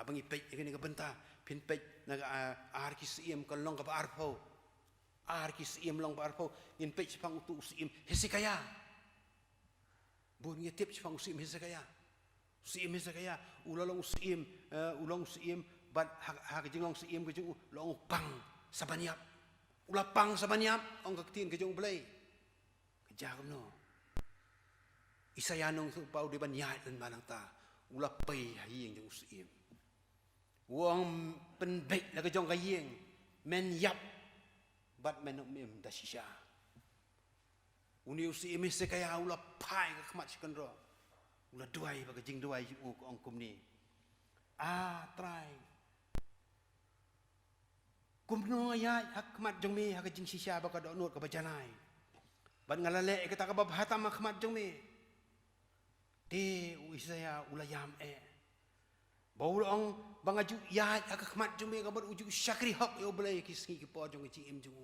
bangi pej ikani ka benta pin pej naga ar ki siem ka long ka arpo ar ki siem long pa arpo in pej pang utu siem Hesekaya bun ngetip pang siem Hesekaya ulalong siem bat ha ka jinglong siem ka jing long pang sabanyap ula pang sabanyap ong ka tin ka jong blai ka jagam no isayanong su pau de banyai dan manang ta ula pai hayeng jong siem wong pen bek la ka jong ka yeng men yap bat men mem da shisha uniu siem Hesekaya ula pai ka khmat sikan ro ula duai ba ka jing duai u ong kum ni try kumno ya hakmat jong me ha ka jing shisha ba ka do not ka bajanai ban ngalale ka ta ka ba hatam hakmat jong me de Isaya ulayam baulong bangaju ya ka khmat jong me ka bar uju syakri hak yo belai ki singi ki po jong ci im jong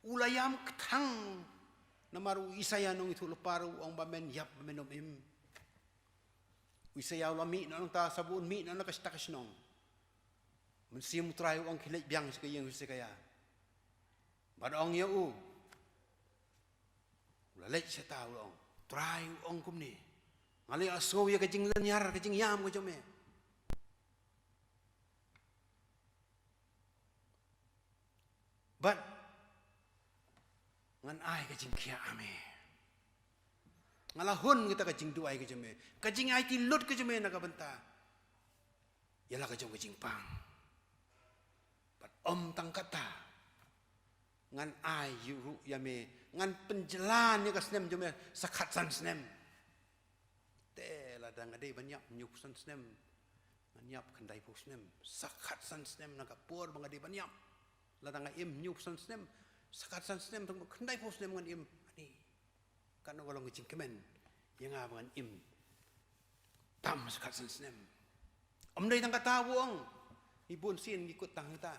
ulayam kthang namaru Isaya nong itu leparu ong ba men yap menom im Isaya ulami nong ta sabun mi nong ka stakas nong mensim trai ong khilek biang sekayang Hesekaya badong ya ulalek seta ong trai ong kum ni ngali aso ya kajing lenyar kajing yam ko jome but ngan ai kajing kia ame ngalahun kita kajing duai ka jome kajing ai ti lut ka jome na ka benta yala ka jong kajing pang but tang kata ngan ai yu yame ngan penjelan ya ka snem jome sakat san snem te la dang ade banyak nyuk san snem nyap kandai pu snem sakat san snem na ka por bang ade banyak la dang im nyuk san snem sakat san snem tong kandai pu snem ngan im ani kan golong ngicing kemen yang ngan im tam sakat san snem dai tang kata wong ibun sin ikut tang ta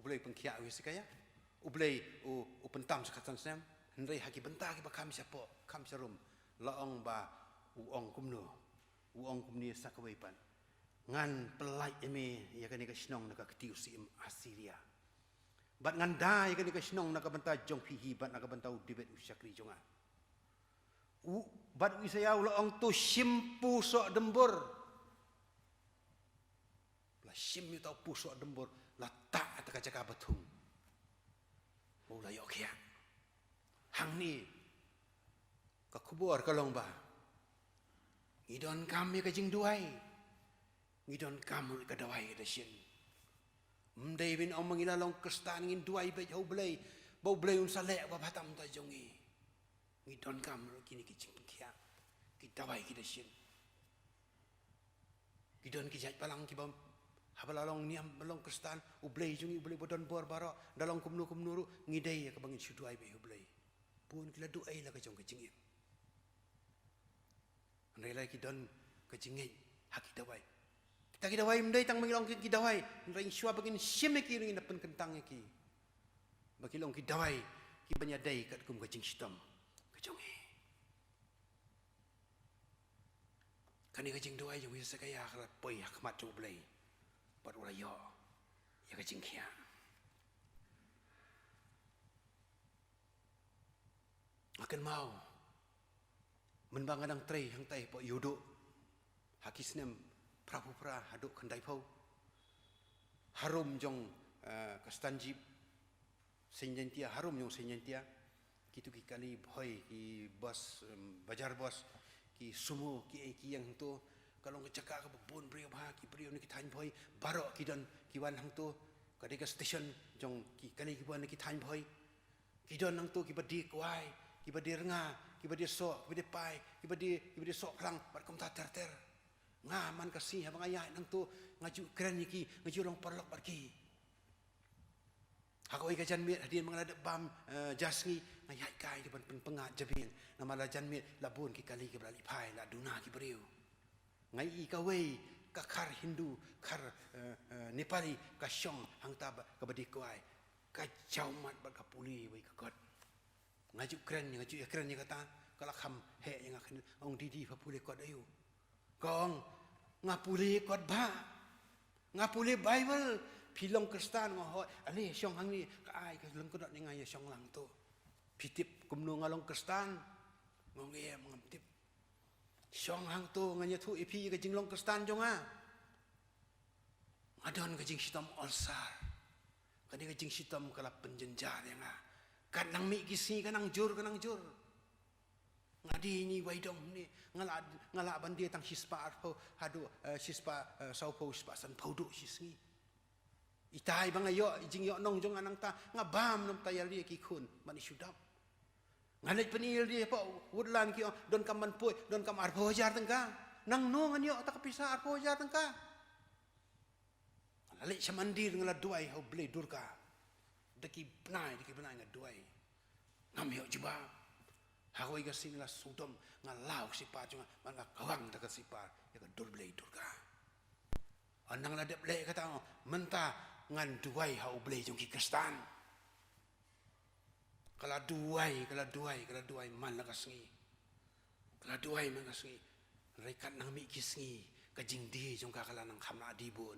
ublei pengkia Hesekaya ublei u pentam sakat san snem hendai haki benta ki ba kam siapo kam serum laong ba uong kumni sakawaipan ngan pelai eme ya kan ka snong na ka tiu sim Asiria bat ngan da ya kan ka snong na ka benta jong pihi bat na ka benta dibet usyakri jonga bat Isaya uong tu simpu sok dembur la sim tau pusok dembur la tak ta ka jaka batung ula yo kia hang ni ka kubur ka long ba ngidon kami ka jing duai ngidon kamu ka dawai ka shin mdai bin om mangilalong kestan ngin duai be jau blai bau blai un salek ba batam ta jongi ngidon kamu kini ki jing kia ki dawai ki shin ngidon ki jaj palang ki bam habalalong niam balong kestan ublai jongi ublai bodon bor baro dalong kumnu ngidai ka bangin syuduai be ublai pun kila duai la ka jong ka jing Andai lagi don kecingin haki dawai. Kita ki dawai mendai tang mengilong ki dawai. Andai syua bagin syeme ki ring dapen kentang ki. Bagilong ki dawai ki banyadai kat kum kecing sitam. Kejongi. Kani kecing dawai jong Hesekaya akhirat poi hakmat jong blai. Bat ulayo. Ya kecing kia. Akan mau menbang adang trei hang tai po yudo hakis nem prapu pra haduk kandai pau harum jong kastanjib senjentia harum jong senjentia kitu ki kali boy ki bos bajar bos ki sumo ki yang tu kalau ngecakak ke bun brio bah ki brio ni ki tan boy barok ki don ki wan hang tu kadika station jong ki kali ki wan ki tan boy ki don hang tu ki badi kwai ki badi renga ki badi sok ki badi pai ki badi sok klang bar kom ta ter ngaman kasih abang ayah nang tu ngaju keren ki ngaju long perlok bar ki hakoi ka jan mit hadian mangala bam jasngi ngayai kai di ban pengat jabin nama la jan mit labun ki kali ki berali pai la duna ki beriu ngai i ka wei ka khar Hindu khar Nepali ka syong hang ta ka badi kuai ka jaumat bar ka puli wei ka god ngaju keren ni kata kalau kham he yang akan ong didi pa puli kot ayu kong ngapuli kot ba ngapuli Bible pilong Kristen ngohoi ali syong hang ni kai ka leng kodot ni ngai syong lang tu pitip kumnu ngalong Kristen ngongye mengamtip syong hang tu nganya thu ipi ka jinglong Kristen jonga ngadon ka jing sitam olsar kani ka jing sitam kala penjenjar yang kan nang mi kisi kanang jur ngadi ni waidong ni ngala bandi tang hispa arpo hadu hispa saupo hispa san paudu hisngi itai bang ayo jing yo nong jong anang ta ngabam nom tayar dia ki khun mani sudap ngalai penil dia pa woodland ki don kam man poi don kam arpo jar tengka nang no ngan yo tak pisah arpo jar tengka ngalai samandir ngala duai ho ble durka deki benai ngaduai ngam yo juba Hawai ka singla sudom ngalau sipa cuma manga kawang dekat sipa ya ka durblei durga. Anang la deblei kata menta ngan duai hau blei jong ki Kristen. Kala duai man la kasngi. Kala duai man kasngi. Rekat nang mi kisngi kajing di jong ka kala nang khamna adibun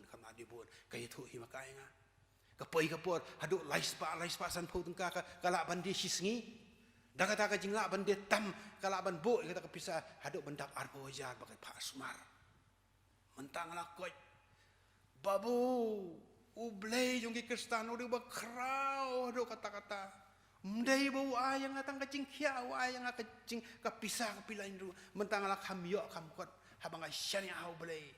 kaya thu hi makai nga. Kapoi kapor hadu laispa san pau tengka kala bandi sisngi. Dah kata ka jingla ban dia tam kala ban bo kata ka pisah haduk bendak arpo jar bagai Pak Asmar. Mentang la koi babu ublei jong ki Kristen udah bakrau haduk kata-kata. Mdai bau ayang atang ka jingkia ayang ka jing ka pisah ka pilain ru mentang la kham yo kham kot habang syani au blei.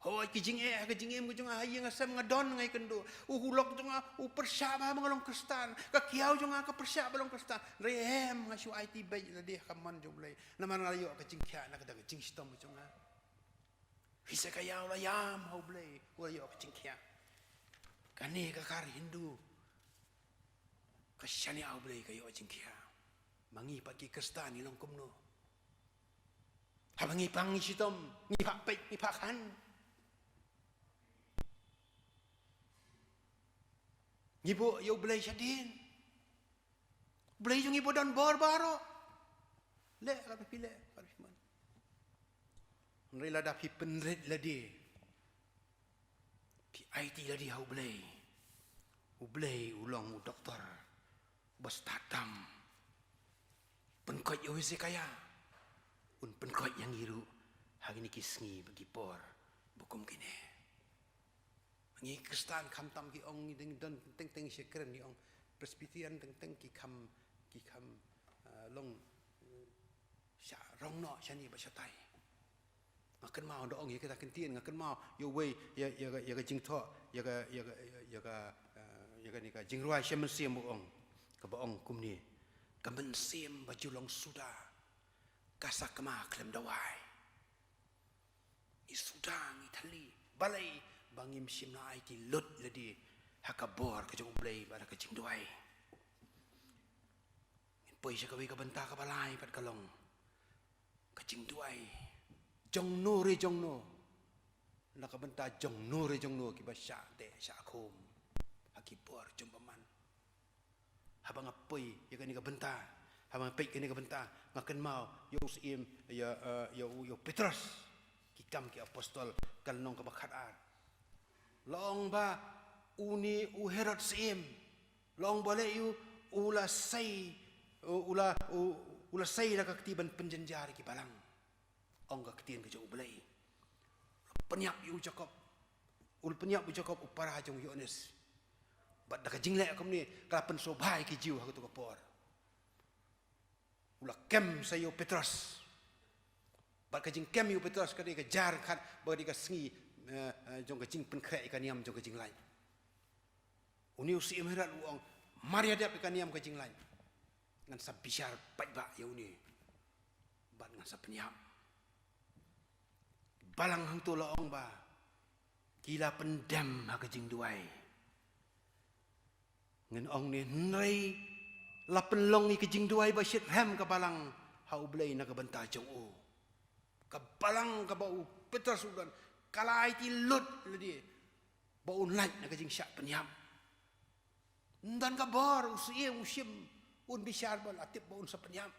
Hoi ki jing em ku jong ayang asam ngadon ngai kendo. Uhulok jong persaba mengalong Kristen. Ka kiau jong ka persaba balong Kristen. Rehem ngasu IT bay la dia kaman jong blai. Naman la yo ka jing kya na ka jing stom jong a. Hisa ka yau la yam hau blai. Wa yo ka jing kya. Kani ka kar Hindu. Ka syani au blai ka yo jing kya. Mangi pat ki Kristen ni long kumno. Habangi pang ni sitom, ni pak pek ni pak han. Ngibo yo belai syadin. Belai jung ibo dan baro. Le ka pile karisman. Nrela da pi penret ladi. Pi IT ladi hau belai. Belai ulang doktor. Bos tatam. Penkot yo wisi kaya. Un penkot yang iru hari ni kisngi bagi por bukum kini. Ngi Kristen kam tam ki ong ding don teng syekren ni ong Presbyterian teng ki kam long sya rong no syani ba syatai ngaken mau do ong ye kita kentien ngaken mau yo wei ya ka jing tho ya ka ni ka jing ruai syem siem bu ong ka ba ong kum ni ka men siem ba julong suda kasak ma klem dawai i sudang i thali balai bangim simna ai ti lut ladi hakabor ka jong blai bara ka jing duai in poi sa kawi ka banta ka balai pat kalong ka jing duai jong no na ka banta jong no ki ba sya te sya khum hakibor jong paman habang apoi ya ka ni ka banta habang pek ka ni ka banta ngaken mau yo sim yo Petrus ki kam ki apostol kalnong ka bakhat ar long ba uni Herod sim long boleh you ula say la kaktiban penjenjar ki balang ong ka ketien ke jong belai penyap you Jacob upara jong Yohanes bat da ka jingle kom ni kala pen sobai ki jiu ha tu ka por ula kem sayo Petrus bat ka jing kem you Petrus ka di ka jar khat ba di ka sngi jong ka jing pen khrek ka niam jong ka jing lai uni usi emherat uang maria dia ka niam ka jing lai ngan sa bishar pat ba ya uni bat ngan sa penyap balang hang tu la ong ba kila pendam ha ka jing duai ngan ong ni nrai la penlong ni ka jing duai ba shit ham ka balang hau blai na ka banta jong o ka balang ka bau Petrus udan kalai ti lut ladi bau laj na ka jing syak penyam dan ka bor usim un bishar bal atip bau sa penyam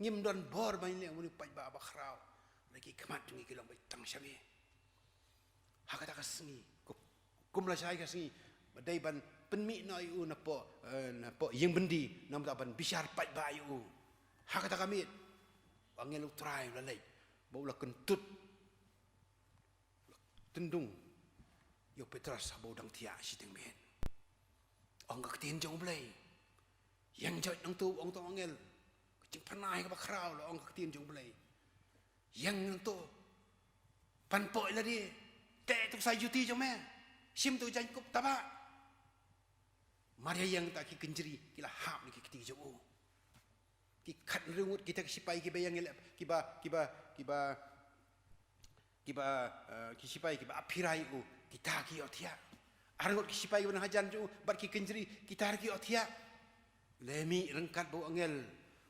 ngim don bor ba ni uni pai ba bakhrau lagi kemat tungi kilong bai tang syami hakata ka sngi ko kum la sai kasi badai ban penmi no yu na po yang bendi nam ta ban bisyar pai ba yu ha kata kami angel utrai la lei bau la kentut tendung yo Petrus bau dang tia si teng men ong ka tin jong blai yang joi nang tu ong tong angel jing panai ka ba krau la ong ka tin jong blai yang nang tu pan poi la di te tu sai juti jong me sim tu jan kup taba Maria yang tak ki kenjeri kila hap ni ki keti jong ki khat rungut kita sipai ki bayang ki sipai ki apirai u kita ki otia arangot ki sipai ki hajan ju bar ki kenjeri kita ki otia lemi rengkat bau angel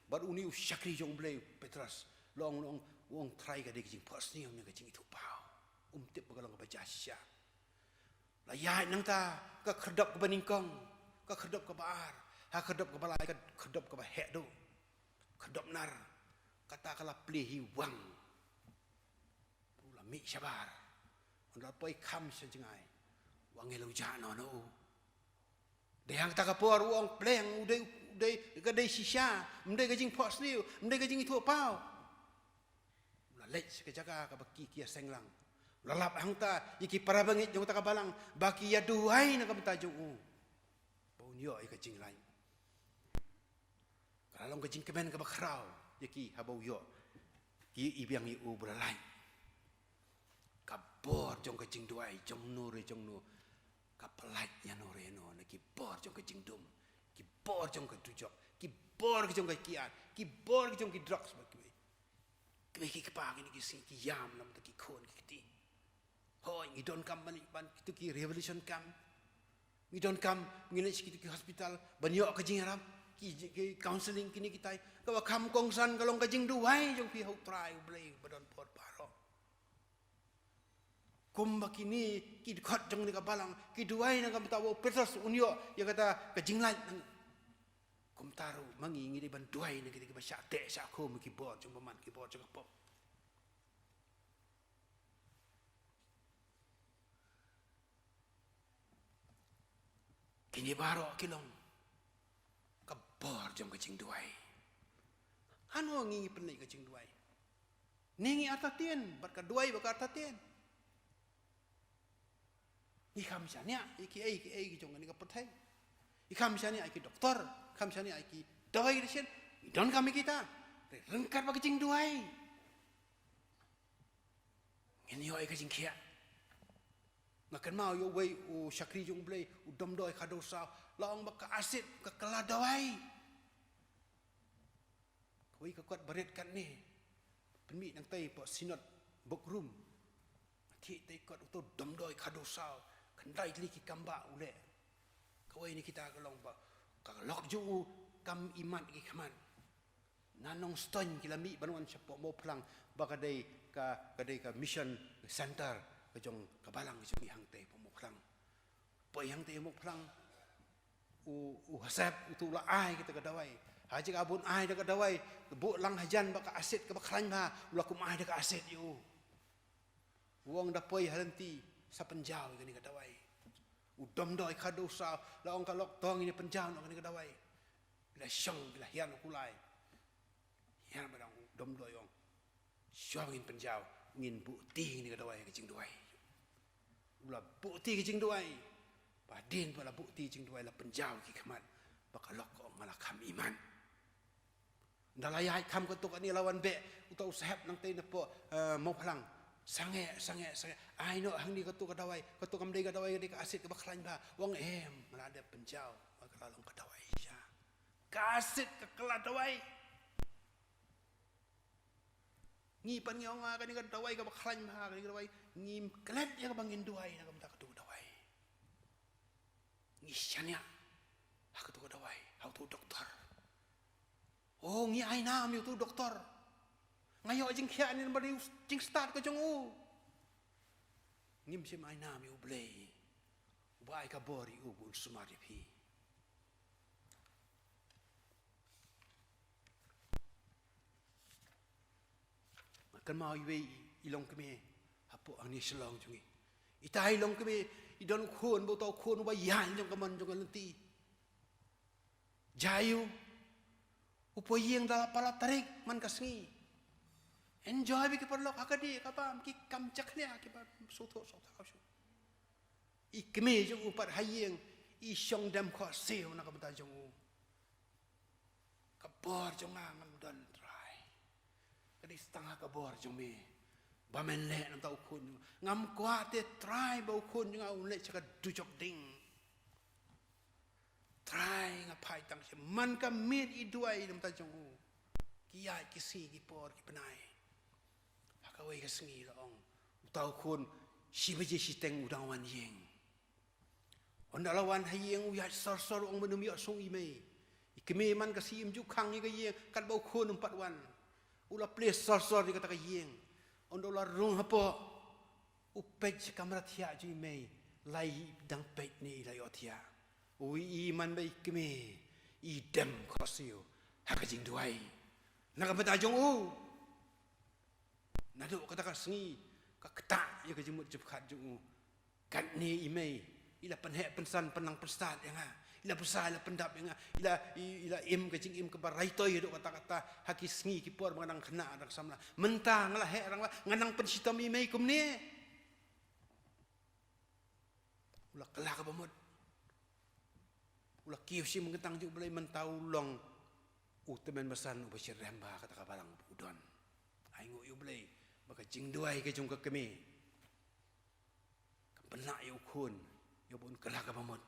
bar uni syakri jong blai Petrus long wong try ka de ki pos ni om ka jing itu pau tip bagalong ka bajasya la ya nang ta ka kherdop ka baningkong ka kherdop ka baar ha kherdop ka balai ka kherdop ka ba hek do kherdop nar kata kala plehi wang pula mi sabar ondal poi kham senjengai wangelo jano no dehang ta ka por wong pleng udai ka dei sisha mdai ka jing pos ni mdai ka jing itu pau la lech ka jaga ka baki kia senglang lalap hangta iki para bangit jong ta ka balang baki ya duai na ka mta jong bau nyo ai ka jing lain kalau ka jing kemen ka bakrau iki habau yo ki ibiang yu belalai ka bor jong ka jing duai jong nu ka pelait ya no re no ki bor jong ka jing dum ki bor jong ka tujok ki bor jong ka kiat ki bor jong ki drugs baki ki pa ki sing ki yam nam ta ki khon ki ti hoi ngi don kam balik ban kitu ki revolution kam ngi don kam ngi ki hospital banyo ka jing ram ki counseling kini kita ka kam kong san kalong ka jing duai jong pi hau trai blai badon pot paro kum bakini ki khot jong ni ka balang ki duai na kam tawo Petrus unyo ya kata ka jing lai kum taru mangi ngi di ban duai na ki ba sya te sya ko ki bor jong paman ki bor jong pop kini baro kilong kabor jong kecing duai anu ngingi penai kecing duai ningi atatien bat ka duai ba ka atatien ni kham sania iki jong ni ka perthai i kham sania iki doktor kham sania iki doi resen don kami kita rengkat ba kecing duai ngeni oi kecing kia ngakan mau yo wei u syakri jong blai u dom doi khado sa long baka asit ka kala dawai koi ka kwat baret kan ni penmi nang tai po sinot bokrum thi tai kwat u to dom doi khado sa kan dai li ki kamba ule koi ni kita ka long ba ka lok ju kam iman ki khaman nanong ston kilami banwan sapo mo plang ba kadai ka mission center jong kabalang jong ihang te pemuklang po ihang te pemuklang u hasap utu la ai kita kadawai haji abun ai da kadawai bu lang hajan baka aset ka bakran ba ulakum ai da ka aset yu wong da poi halenti sa penjau ni kadawai u dom doi khadosa la ong kalok tong ini penjau no ni kadawai la syong la hian kulai hian badang dom doi ong syong in penjau ngin bukti ni kadawai ka jing duai ula bukti ki jing duai badin pala bukti jing duai la penjau ki khamat bakalok ko malakam iman ndalayai kham ko tok ani lawan be utau sahab nang te nepo mo phalang sange ai no hang ni ko tok kadawai ko tok am dei kadawai ka asit ka baklan ba wong malada penjau bakalalong kadawai sya kasit ka kaladawai ngi pan ngi onga kan ka dawai ka baklan ba ka dawai ngi klet ya ka bangin duai na kam ta ka dawai ngi syanya ha ka dawai how to doktor oh ngi ai nam yu tu doktor ngayo jing khia ni bari jing start ka jong u ngim sim ai nam yu blei bai ka bori u bul sumari phi kan mau iwe ilong keme hapo ani selong jungi itai long keme idon khun bo tau khun wa yan jong kaman jong lenti jayu upo yeng dala pala tarik man kasngi enjoy bi ke perlok akadi kapam ki kam chaknya ki ba sotho sotho ikme jong upat hayeng i syong dam kho seo na kabata jong u kabor jong ngan dan try kadi setengah kabor jong me bamen le nam tau khun ngam kwa te try bau khun jong au le chaka du jok ding try ngapai tang se man ka mit i duai nam ta jong u ki ya ki si ki por ki penai akawai ka sengi long tau khun si beje si teng udang wan yeng onda lawan hayeng u ya sor sor ong menum yo song i mei ikme man ka si im ju khang ni ka yeng kat bau khun 4 wan ula place sor sor di kata ka yeng onda la rung hapo u pej kamera thia ju mei lai dang pej ni la yo thia ui i man bai ikme i dem khosio hakajing duai nak beta jong u nado kata ka sengi ka keta ya ka jemut jep khat jong u kat ni i mei ila penhe pensan penang persat yang ila besar ila pendap yang ila im ke jing im ke barai toy dok kata-kata haki sengi ki por menganang kena dak samla mentang lah he orang nganang pensita mi mei kum ni ulah kelah ka bamut ulah kiu si mengetang ju belai mentau long temen besan u besir remba kata ka balang udon ai ngu yu belai baka jing duai ke jung ke kemi penak yu khun yu pun kelah ka bamut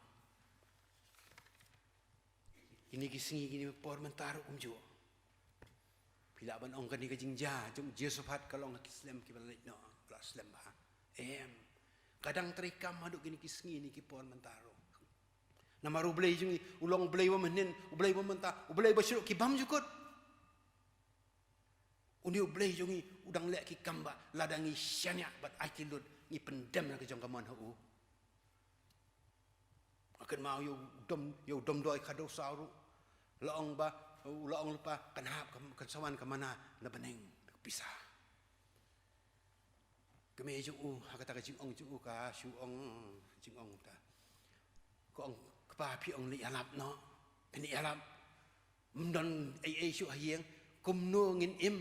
ini kisingi gini por mentaru umju bila ban ong kan ni kajing ja jung jesupat kalong kislam ki balik no islam ba kadang terikam haduk gini kisingi ni ki por mentaru nama ru blai jung ulong blai wa menen blai wa menta blai ba syuk ki bam jukut uni blai jung udang lek ki kamba ladangi syanya bat akilut ni pendam na ke jong kamon hu akan mau yo dom doi khado sauru laong ba laong lupa kan hap kan sawan ke mana na bening pisah kemi jung kata ka jing ong jung ka shu ong jing ong ta ko ong pa pi ong li alap no ni alap mdon ai shu hieng kum no ngin im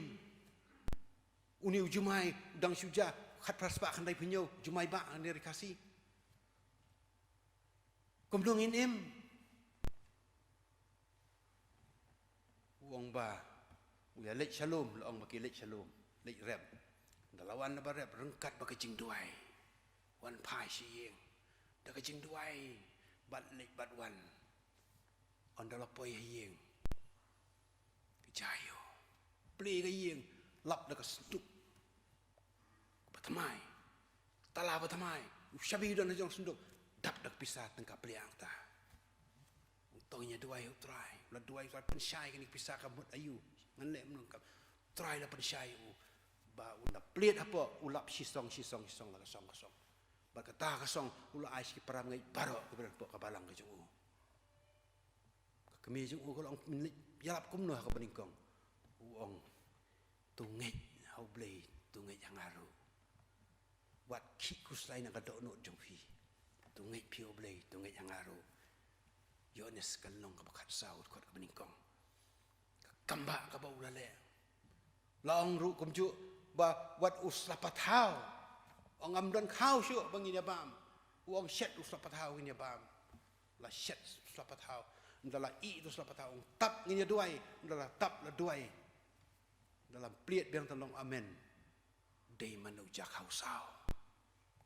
uni jumai dang suja khat praspa kan dai punyo jumai ba ni rekasi kum no ngin im uang ba uya lek shalom laong baki lek shalom lek rep dalawan na ba rep rengkat ba kajing duai wan pai si yeng da kajing duai bat lek bat wan on dala poi yeng jayo pli ka yeng lap da ka stuk batamai tala batamai shabi don jong sunduk dap dak pisah tengka pliang ta tongnya duai utrai la duai fa pensyai kan pisah ka mut ayu ngan le menungkap try la pensyai u ba ula plit apa ulap sisong la kosong ba kata kosong ula ais ki param ngai baro ke ka balang ke jung kami jung ko long yalap kum no ka beningkong uong tungai hau blei tungai jangaru wat ki kuslai na ka do no jong fi tungai pio blei tungai jangaru yones kalong ka bakat saut kot ka beningkong kamba ka ba ulale long ru kumju ba wat uslapat hau ong amdon khau shu bangin ya bam uang shet uslapat hau ngin ya bam la shet uslapat hau ndala i uslapat hau tap ngin ya duai ndala tap la duai dalam pliet biang tolong amen dei manu jak hau sao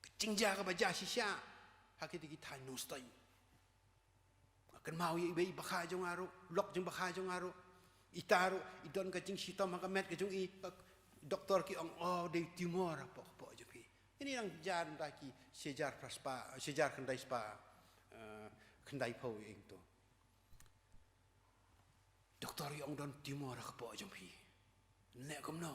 kecingja ka baja sisya hakiti kita nustai kan mau ye bei bakha jong aru lok jong bakha jong aru itaru idon ka jing sitom ka met ka jong i doktor ki ong de tumor apa je pi ini yang jan daki sejar praspa sejar kendai spa kendai po ing to doktor ong don tumor apa jong pi nek kom no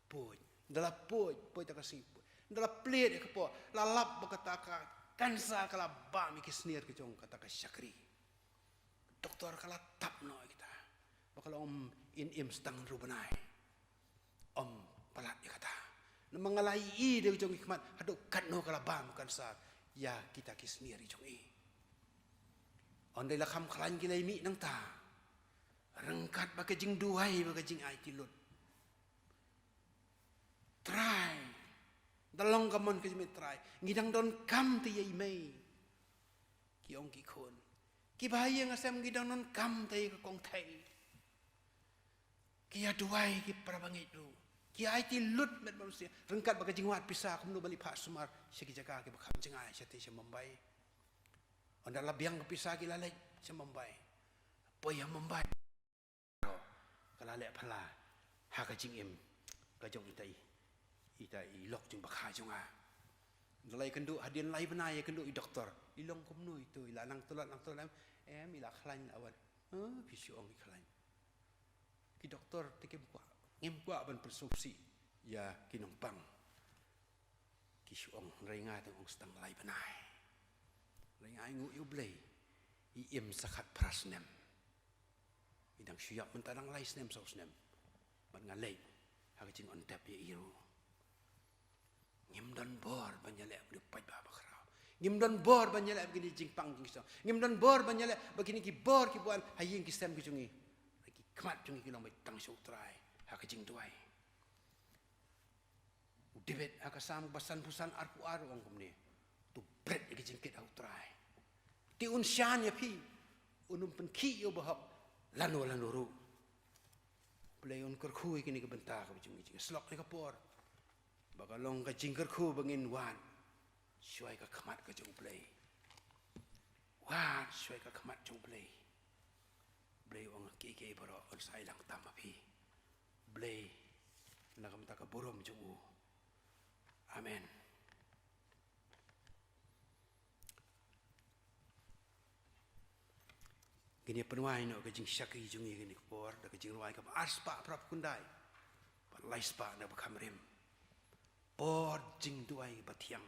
poj dala poj ta ka si dala plate ka po lalap bakata ka kansa kala ba mi kisnir ke jong kata ka syakri doktor kala tap no kita bakal om in im stang rubanai om palat ya kata mengalai i de jong hikmat hadu kat no kala ba kansa ya kita ki sendiri jong i ondai la kham khlan ki lai mi nang ta rengkat ba ke jing duai ba ke jing ai ti lut try dalong kamon ke jing try ngidang don kam ti yai mai ki ong ki khon ki bahaya ngasem ngidang don kam tai ka kong thai ki ya duai ki prabangi du ki ai ti lut met manusia rengkat ba ke jing wat pisah kum nu bali pha sumar segi jaga ki bakham jing ai sati se Mumbai onda la biang ke pisah ki lalai se Mumbai poi ya Mumbai kala le phala ha ka jing em ka jong itai lok jing bakha jong a lai kendu hadian lai benai kendu i doktor ilong kum nu itu ila nang tulat em ila khlan awan pi siong i khlan ki doktor tikem kwa ngem kwa ban persupsi ya kinong pang ki siong renga tong stang lai benai renga ngu yu blei i em sakhat prasnem idang syap mentadang lai snem so snem ban ngalai ha jing on tap ye iru ngim don bor banyale du pai ba bakrao ngim don bor banyale begini jing pang jing so ngim don bor banyale begini ki bor ki buan haying ki stem ki jungi ki kmat jungi ki long bai tang so trai ha ka jing tuai debet ha ka sam basan pusan arku aru ong kumni tu bret ki jing kit au trai ti un shan ya pi unum pen ki yo bahap lanu ru play on kar khui kini ke benta ka jungi jing slok ni ka por bagalong ka jingker khu bangin wan syai ka khamat ka jong play wan syai ka khamat jong play ong ke baro on sai lang tam api play nakam ta ka borom jong u amen gini penwai no ka jing syaki jong i gini por da ka jing wai ka aspa prap kundai pa laispa na ba khamrim pod jing duai batiang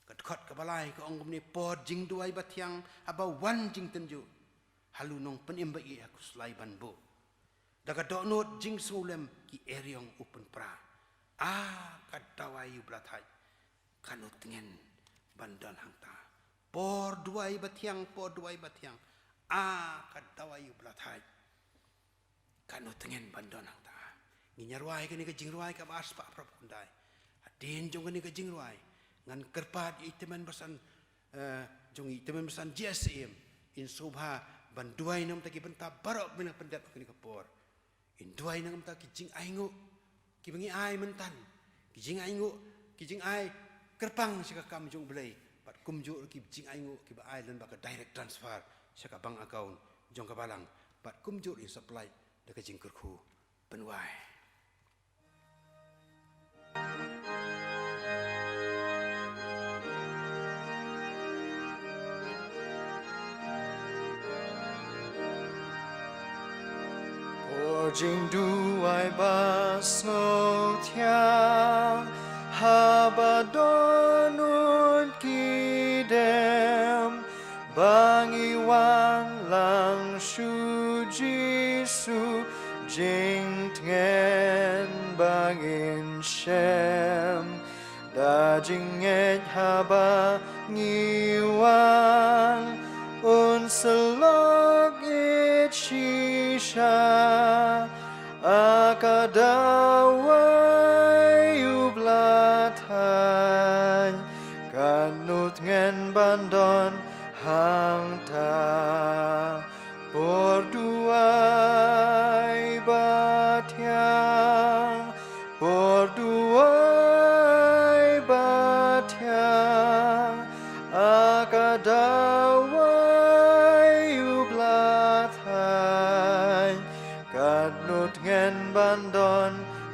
kat khot ka balai ka ong ni pod jing duai batiang aba wan jing tenju halu nong penim ba i aku slai ban bo daga do not jing sulem ki eriong open pra ka dawai yu blathai kanut ngen bandan hangta por duai batiang ka dawai yu blathai kanut ngen bandan hangta nginyarwai ka ni ka jing ruai ka aspa prap kundai din jong ni ka jing ruai ngan kerpat iteman basan jong iteman basan JSM in subha ban duai nam ta ki benta barok bina pendat ni ka por in duai nam ta ki jing aingu ki bangi ai mentan ki jing aingu ki jing ai kerpang sika kam jong blai pat kumju ki jing aingu ki ba ai lan ba ka direct transfer sika bank account jong ka balang pat kumju in supply da ka jing kerku penwai Jing duai ba so tia ha ba donun ki dem bangi wang lang shu ji su jing tien bangin shem da jing et ha ba ngi wang un selok it shisha akadawai ublathai kanut ngen bandon hang ta porduai batiang akadawai ublathai kanut ngen bandon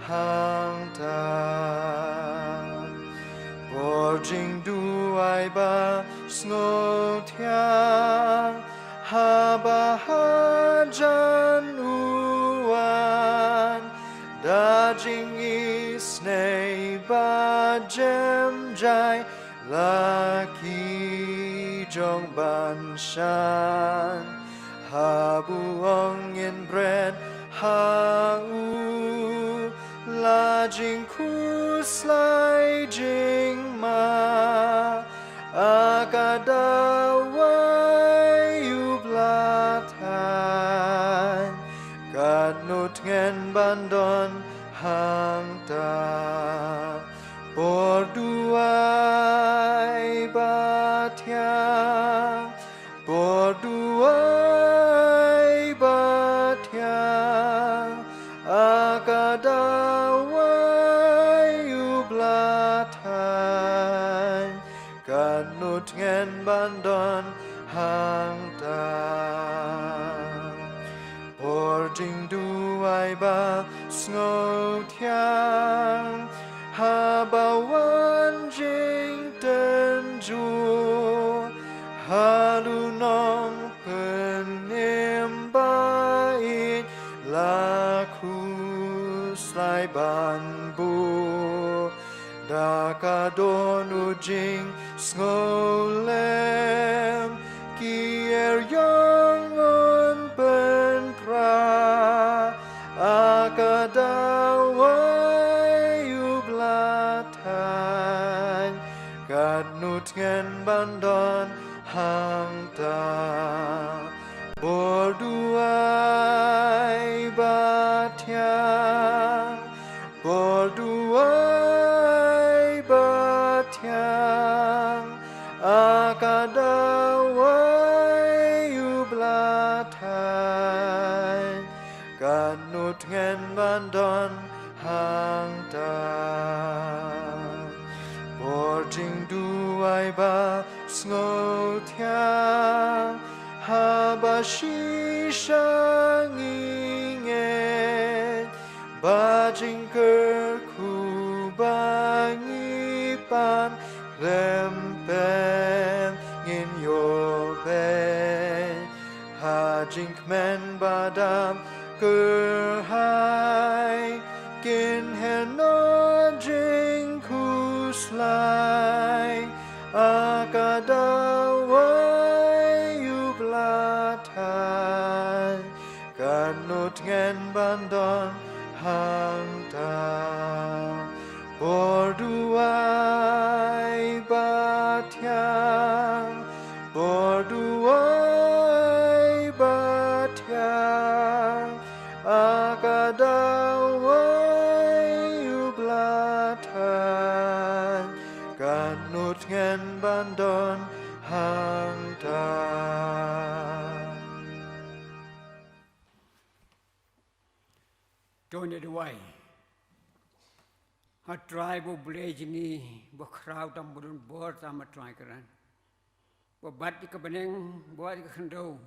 hang ta porjing duai ba sngo tia ha ba hajan uan da jing isnei ba jem jai laki jong ban shan ha buong in bread ha u la jing ku slai jing ma akadawai ublatan kanut ngen bandon hangta borduai batyang borduai batyang akadawai ublatan kanut ngen bandon hangta Porjing duai ba sngotiang habawan jing tenju halunong penembait laku slai banbu dakadon ujing snolem kier yang on penpra akadawai ublatan kadnut ngen bandon hangta borduai batyang borduai batyang akadawai ublatan kanut ngen bandon hangta Porjing duai ba sngotiang habashi shangingen bajing kerkubangipan lempeng ngin yoben hajing men badam kerhai kin henojing kuslai akadawai ublatan kanut ngen bandon hangta borduai batyang borduai batyang akadawai ublatan kanut ngen bandon hangta Don't it away. A tribe of blazini, bo crowd am budun board am a trikeran. Bo bati ka beneng, bo ati ka khando.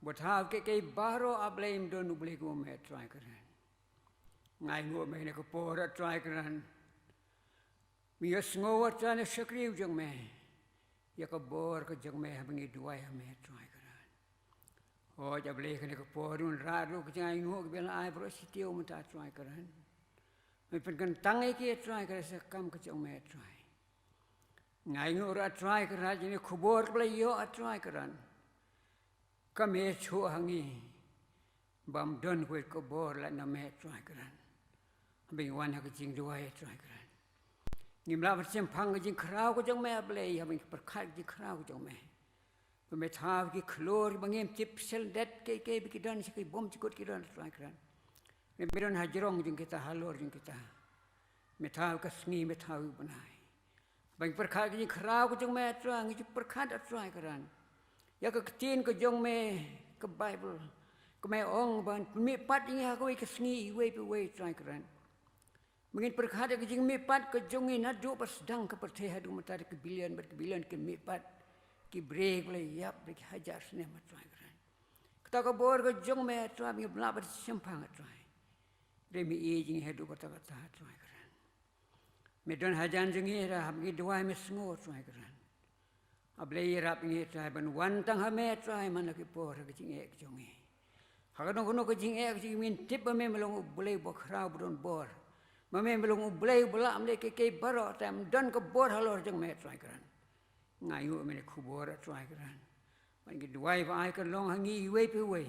Bo thav ke kay baro a blame don ubligo me trikeran. Ngai ngo me ne ko pora trikeran. Mi asngo at na shakriw jang me. Ya ka bor ka jang me habingi duay me trikeran. Oh, jab lek ne ko porun raro ka ngai ngo ke bela ai bro sitio mo ta trikeran. May pagkantangay kaya try ka sa kam ka siyang may try. Ngayon ora try ka rin, jini kubor ka yo at try ka rin. Kami cho hangi, bam don ko kubor la na may try ka rin. Habing wan ka jing duway try ka rin. Ngimla pa siyang pang ka jing kraw ka siyang may ablay, habing perkat jing kraw ka siyang may. May taw ki klor, bangim tip sel det kay bikidan siya kay bom sikot kidan try ka rin. Meron hajrong jeng kita halor jeng kita, metaw kasni metaw banai. Bang perkat jeng kerau jeng metrang jeng perkat atrai keran. Ya ketin ke jeng me ke Bible, ke me ong ban me pat jeng aku kasni we trai keran. Mungkin perkat ke jeng me pat ke jeng ina do pas dang ke perteh hadu mata ke bilion ke me pat ke break le yap ke hajar sene matrai keran. Kita ke bor ke jeng me atrai me belabat sempang atrai. Remi jing hedu kata-kata try keran. Medon hajan jing era habgi dua me sngo try keran. Ablei rap ngi try ban wan tang ha me try mana ki por ke jing ek jongi. Hagadon kono ke jing ek jing min tip me melong boleh bokra budon bor. Mame melong boleh bola amle ke baro tam don ke bor halor jing me try keran. Ngayu me kubor try keran. Man ki dua ai ke long hangi we pe we.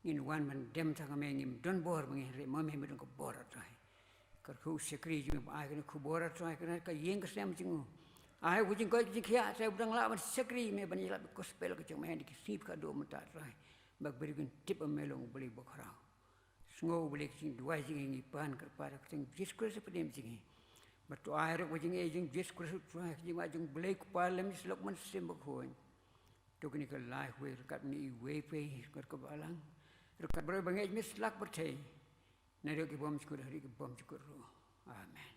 Ngin wan man dem ta kami ngim don bor mengi re mame me don ko bor atrai kar khu sekri ju ai kan khu bor atrai kan ka yeng ka sem jingu Ai kucing kau kucing kia saya udang lah sekri me bani lah gospel kucing main di kisip kado mentar rai. Bag berikan tip melong boleh bakarau. Sungguh boleh kucing dua kucing ini pan kepada kucing Yesus seperti kucing. Batu air kucing kucing Yesus try kucing kucing boleh kupalam selok man sembok hoin. Tuk ni kelai hui rekat ni wepe rekat kebalang. Rekat berbangai mis lak bertai. Nari kibom syukur hari kibom syukur. Amen.